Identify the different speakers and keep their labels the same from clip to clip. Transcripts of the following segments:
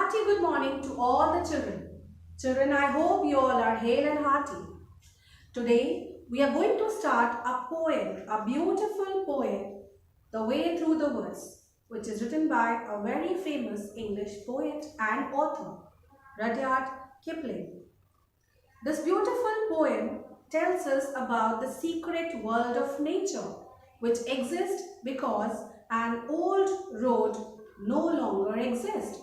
Speaker 1: hearty good morning to all the children. Children, I hope you all are hale and hearty. Today, we are going to start a poem, a beautiful poem, The Way Through the Woods, which is written by a very famous English poet and author, Rudyard Kipling. This beautiful poem tells us about the secret world of nature, which exists because an old road no longer exists.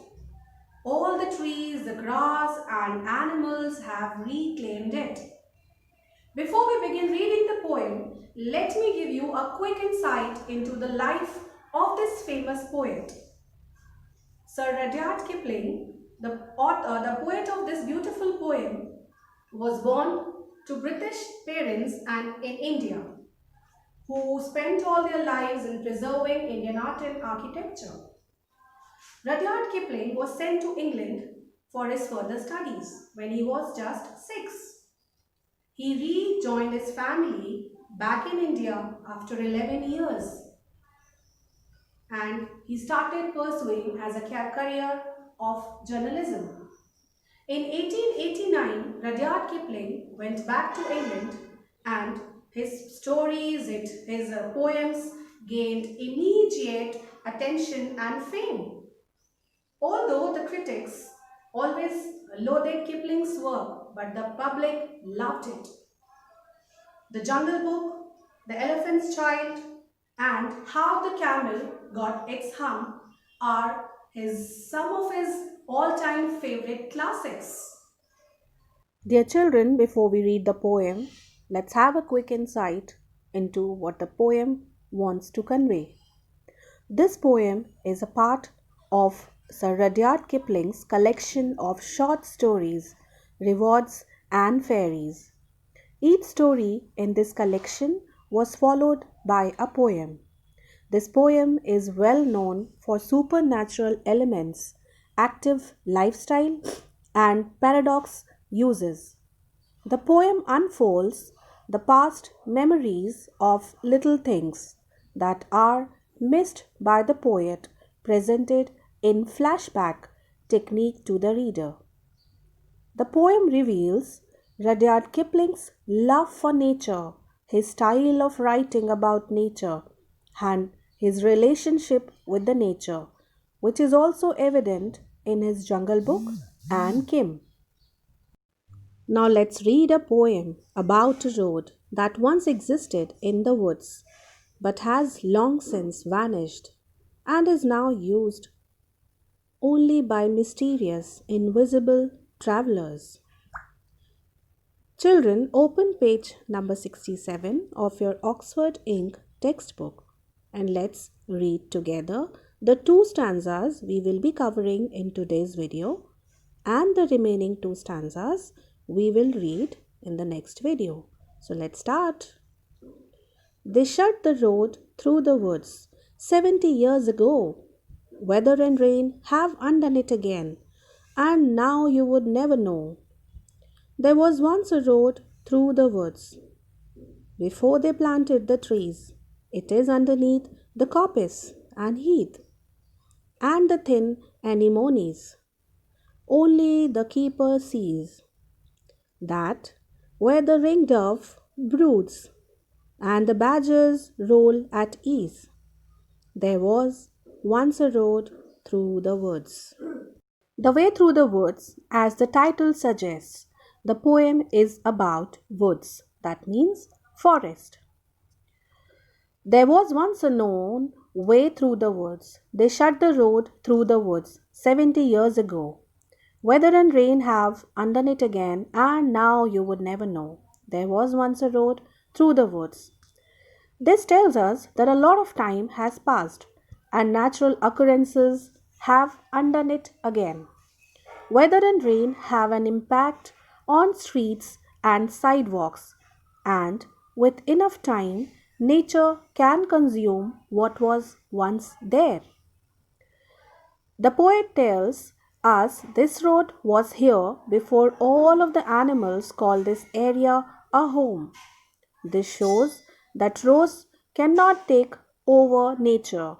Speaker 1: All the trees, the grass, and animals have reclaimed it. Before we begin reading the poem, let me give you a quick insight into the life of this famous poet. Sir Rudyard Kipling, the poet of this beautiful poem, was born to British parents and in India, who spent all their lives in preserving Indian art and architecture. Rudyard Kipling was sent to England for his further studies when he was just 6. He rejoined his family back in India after 11 years and he started pursuing as a career of journalism. In 1889, Rudyard Kipling went back to England and his stories, his poems gained immediate attention and fame. Although the critics always loathed Kipling's work, but the public loved it. The Jungle Book, The Elephant's Child, and How the Camel Got Its Hump are some of his all-time favorite classics.
Speaker 2: Dear children, before we read the poem, let's have a quick insight into what the poem wants to convey. This poem is a part of Sir Rudyard Kipling's collection of short stories, Rewards and Fairies. Each story in this collection was followed by a poem. This poem is well known for supernatural elements, active lifestyle, and paradox uses. The poem unfolds the past memories of little things that are missed by the poet, presented in flashback technique to the reader. The poem reveals Rudyard Kipling's love for nature, his style of writing about nature, and his relationship with the nature, which is also evident in his Jungle Book and Kim. Now let's read a poem about a road that once existed in the woods but has long since vanished and is now used only by mysterious, invisible travelers. Children, open page number 67 of your Oxford Ink textbook and let's read together the two stanzas we will be covering in today's video, and the remaining two stanzas we will read in the next video. So let's start. They shut the road through the woods 70 years ago. Weather and rain have undone it again, and now you would never know. There was once a road through the woods before they planted the trees. It is underneath the coppice and heath and the thin anemones. Only the keeper sees that where the ringdove broods and the badgers roll at ease, there was once a road through the woods. The Way Through the Woods, as the title suggests, the poem is about woods, that means forest. There was once a known way through the woods. They shut the road through the woods 70 years ago. Weather and rain have undone it again, and now you would never know. There was once a road through the woods. This tells us that a lot of time has passed and natural occurrences have undone it again. Weather and rain have an impact on streets and sidewalks, and with enough time, nature can consume what was once there. The poet tells us this road was here before all of the animals call this area a home. This shows that roads cannot take over nature,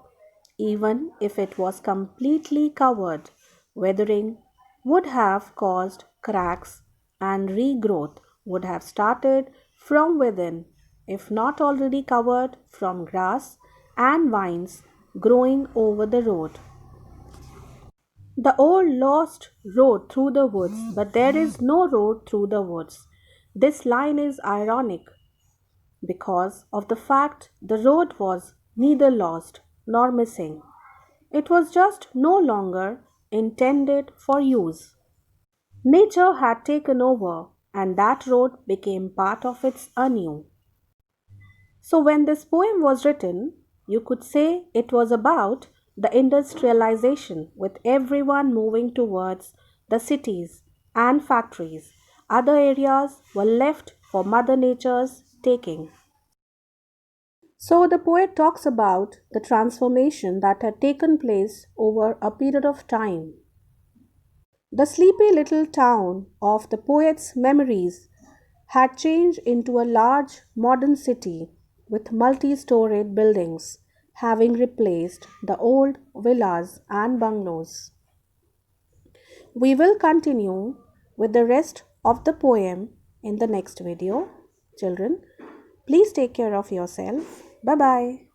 Speaker 2: even if it was completely covered Weathering would have caused cracks and regrowth would have started from within if not already covered from grass and vines growing over the road. The old lost road through the woods, but there is no road through the woods. This line is ironic because of the fact the road was neither lost nor missing. It was just no longer intended for use. Nature had taken over, and that road became part of its anew. So, when this poem was written, you could say it was about the industrialization, with everyone moving towards the cities and factories. Other areas were left for Mother Nature's taking. So, the poet talks about the transformation that had taken place over a period of time. The sleepy little town of the poet's memories had changed into a large modern city with multi storied buildings, having replaced the old villas and bungalows. We will continue with the rest of the poem in the next video. Children, please take care of yourself. Bye bye.